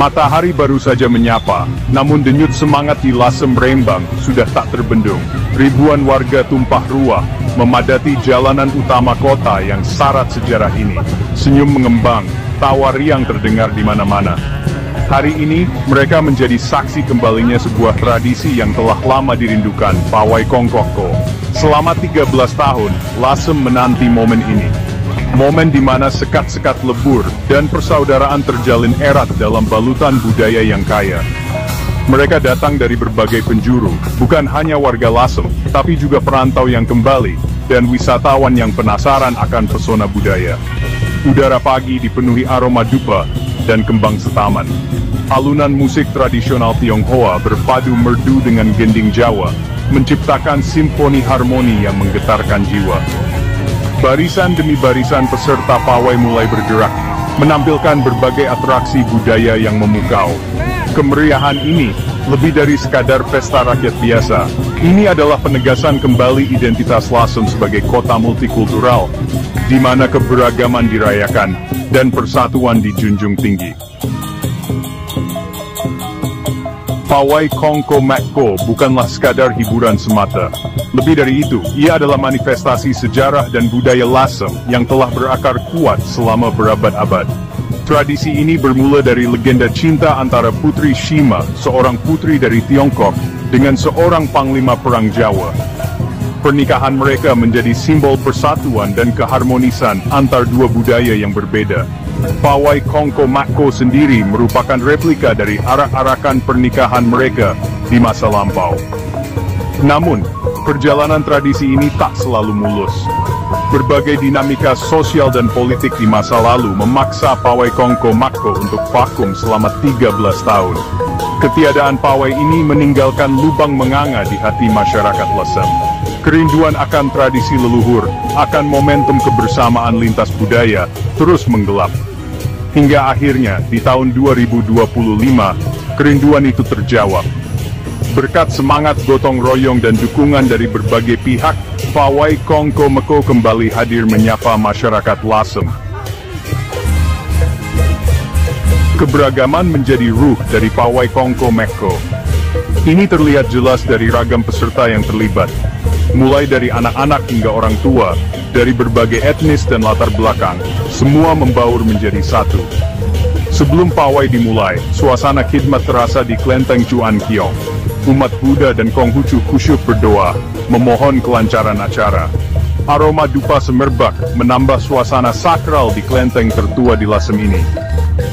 Matahari baru saja menyapa, namun denyut semangat di Lasem Rembang sudah tak terbendung. Ribuan warga tumpah ruah, memadati jalanan utama kota yang syarat sejarah ini. Senyum mengembang, tawa riang terdengar di mana-mana. Hari ini, mereka menjadi saksi kembalinya sebuah tradisi yang telah lama dirindukan, Pawai Kongkoko. Selama 13 tahun, Lasem menanti momen ini. Momen di mana sekat-sekat lebur dan persaudaraan terjalin erat dalam balutan budaya yang kaya. Mereka datang dari berbagai penjuru, bukan hanya warga Lasem, tapi juga perantau yang kembali, dan wisatawan yang penasaran akan pesona budaya. Udara pagi dipenuhi aroma dupa dan kembang setaman. Alunan musik tradisional Tionghoa berpadu merdu dengan gending Jawa, menciptakan simfoni harmoni yang menggetarkan jiwa. Barisan demi barisan peserta pawai mulai bergerak, menampilkan berbagai atraksi budaya yang memukau. Kemeriahan ini lebih dari sekadar pesta rakyat biasa. Ini adalah penegasan kembali identitas Lasem sebagai kota multikultural, di mana keberagaman dirayakan dan persatuan dijunjung tinggi. Pawai Kongko Makko bukanlah sekadar hiburan semata. Lebih dari itu, ia adalah manifestasi sejarah dan budaya Lasem yang telah berakar kuat selama berabad-abad. Tradisi ini bermula dari legenda cinta antara Putri Shima, seorang putri dari Tiongkok, dengan seorang panglima perang Jawa. Pernikahan mereka menjadi simbol persatuan dan keharmonisan antar dua budaya yang berbeda. Pawai Kongko Makko sendiri merupakan replika dari arak-arakan pernikahan mereka di masa lampau. Namun, perjalanan tradisi ini tak selalu mulus. Berbagai dinamika sosial dan politik di masa lalu memaksa Pawai Kongko Makko untuk vakum selama 13 tahun. Ketiadaan pawai ini meninggalkan lubang menganga di hati masyarakat Lasem. Kerinduan akan tradisi leluhur, akan momentum kebersamaan lintas budaya, terus menggelap. Hingga akhirnya, di tahun 2025, kerinduan itu terjawab. Berkat semangat gotong royong dan dukungan dari berbagai pihak, Pawai Kongko Makko kembali hadir menyapa masyarakat Lasem. Keberagaman menjadi ruh dari Pawai Kongko Makko. Ini terlihat jelas dari ragam peserta yang terlibat. Mulai dari anak-anak hingga orang tua, dari berbagai etnis dan latar belakang, semua membaur menjadi satu. Sebelum pawai dimulai, suasana khidmat terasa di Klenteng Chuan Kiong. Umat Buddha dan Konghucu khusyuk berdoa, memohon kelancaran acara. Aroma dupa semerbak menambah suasana sakral di klenteng tertua di Lasem ini.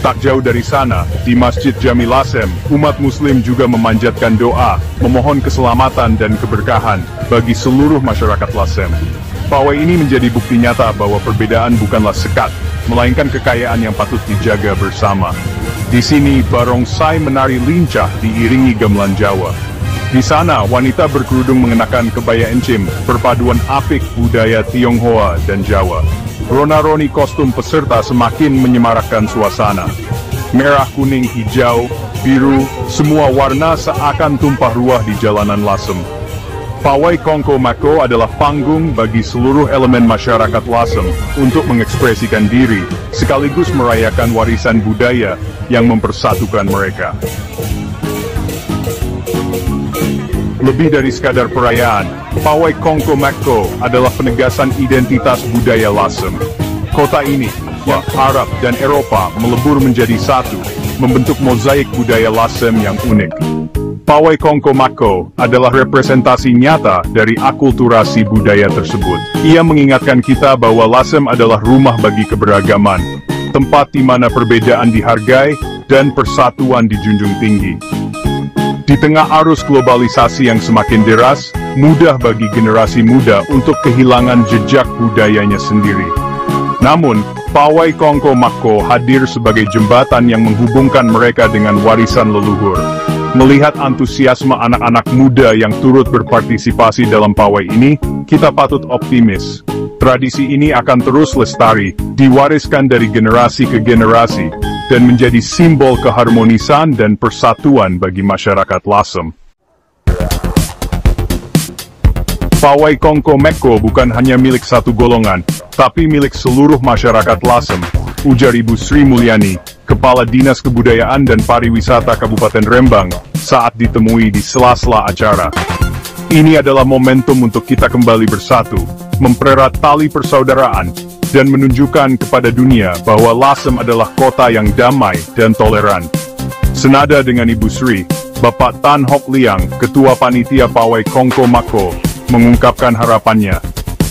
Tak jauh dari sana, di Masjid Jami Lasem, umat muslim juga memanjatkan doa, memohon keselamatan dan keberkahan bagi seluruh masyarakat Lasem. Pawai ini menjadi bukti nyata bahwa perbedaan bukanlah sekat, melainkan kekayaan yang patut dijaga bersama. Di sini, barongsai menari lincah diiringi gamelan Jawa. Di sana, wanita berkerudung mengenakan kebaya encim, perpaduan apik budaya Tionghoa dan Jawa. Rona-roni kostum peserta semakin menyemarakkan suasana. Merah, kuning, hijau, biru, semua warna seakan tumpah ruah di jalanan Lasem. Pawai Kongko Makko adalah panggung bagi seluruh elemen masyarakat Lasem untuk mengekspresikan diri, sekaligus merayakan warisan budaya yang mempersatukan mereka. Lebih dari sekadar perayaan, Pawai Kongko Makko adalah penegasan identitas budaya Lasem. Kota ini, yang Arab dan Eropa melebur menjadi satu, membentuk mozaik budaya Lasem yang unik. Pawai Kongko Makko adalah representasi nyata dari akulturasi budaya tersebut. Ia mengingatkan kita bahwa Lasem adalah rumah bagi keberagaman, tempat di mana perbedaan dihargai dan persatuan dijunjung tinggi. Di tengah arus globalisasi yang semakin deras, mudah bagi generasi muda untuk kehilangan jejak budayanya sendiri. Namun, Pawai Kongko Makko hadir sebagai jembatan yang menghubungkan mereka dengan warisan leluhur. Melihat antusiasme anak-anak muda yang turut berpartisipasi dalam pawai ini, kita patut optimis. Tradisi ini akan terus lestari, diwariskan dari generasi ke generasi, dan menjadi simbol keharmonisan dan persatuan bagi masyarakat Lasem. Pawai Kongko Makko bukan hanya milik satu golongan, tapi milik seluruh masyarakat Lasem, ujar Ibu Sri Mulyani, Kepala Dinas Kebudayaan dan Pariwisata Kabupaten Rembang, saat ditemui di sela-sela acara. Ini adalah momentum untuk kita kembali bersatu, mempererat tali persaudaraan, dan menunjukkan kepada dunia bahwa Lasem adalah kota yang damai dan toleran. Senada dengan Ibu Sri, Bapak Tan Hock Liang, Ketua Panitia Pawai Kongko Mako, mengungkapkan harapannya.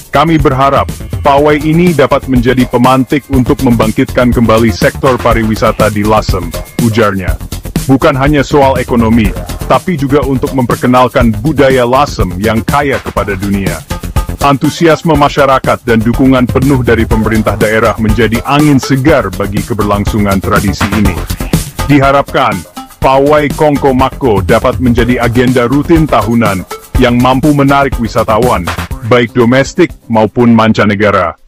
Kami berharap, pawai ini dapat menjadi pemantik untuk membangkitkan kembali sektor pariwisata di Lasem, ujarnya. Bukan hanya soal ekonomi, tapi juga untuk memperkenalkan budaya Lasem yang kaya kepada dunia. Antusiasme masyarakat dan dukungan penuh dari pemerintah daerah menjadi angin segar bagi keberlangsungan tradisi ini. Diharapkan, Pawai Kongko Mako dapat menjadi agenda rutin tahunan yang mampu menarik wisatawan, baik domestik maupun mancanegara.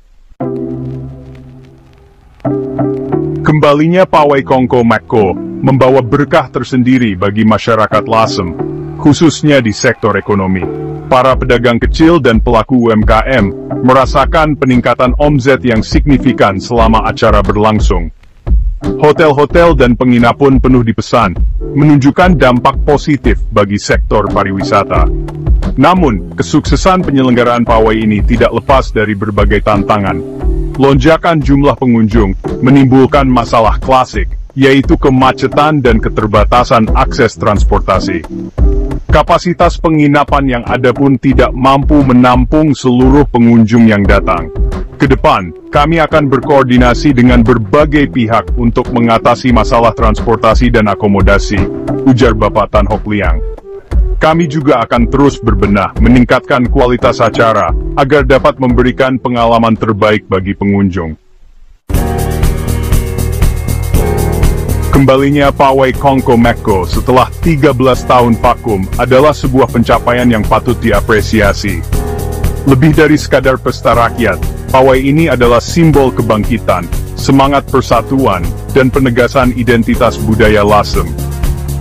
Kembalinya Pawai Kongko Mako membawa berkah tersendiri bagi masyarakat Lasem, khususnya di sektor ekonomi. Para pedagang kecil dan pelaku UMKM merasakan peningkatan omzet yang signifikan selama acara berlangsung. Hotel-hotel dan penginapan penuh dipesan, menunjukkan dampak positif bagi sektor pariwisata. Namun, kesuksesan penyelenggaraan pawai ini tidak lepas dari berbagai tantangan. Lonjakan jumlah pengunjung menimbulkan masalah klasik, yaitu kemacetan dan keterbatasan akses transportasi. Kapasitas penginapan yang ada pun tidak mampu menampung seluruh pengunjung yang datang. Kedepan, kami akan berkoordinasi dengan berbagai pihak untuk mengatasi masalah transportasi dan akomodasi, ujar Bapak Tan Hock Liang. Kami juga akan terus berbenah meningkatkan kualitas acara, agar dapat memberikan pengalaman terbaik bagi pengunjung. Kembalinya Pawai Kongko Mako setelah 13 tahun vakum adalah sebuah pencapaian yang patut diapresiasi. Lebih dari sekadar pesta rakyat, pawai ini adalah simbol kebangkitan, semangat persatuan, dan penegasan identitas budaya Lasem.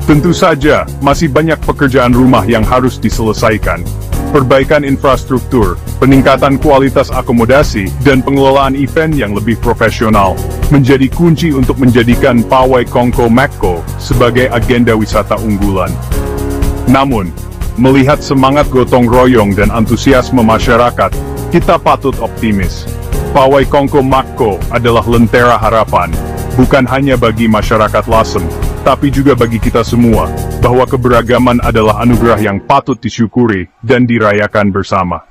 Tentu saja, masih banyak pekerjaan rumah yang harus diselesaikan. Perbaikan infrastruktur, peningkatan kualitas akomodasi, dan pengelolaan event yang lebih profesional menjadi kunci untuk menjadikan Pawai Kongko Mako sebagai agenda wisata unggulan. Namun, melihat semangat gotong royong dan antusiasme masyarakat, kita patut optimis. Pawai Kongko Mako adalah lentera harapan, bukan hanya bagi masyarakat Lasem, tapi juga bagi kita semua, bahwa keberagaman adalah anugerah yang patut disyukuri dan dirayakan bersama.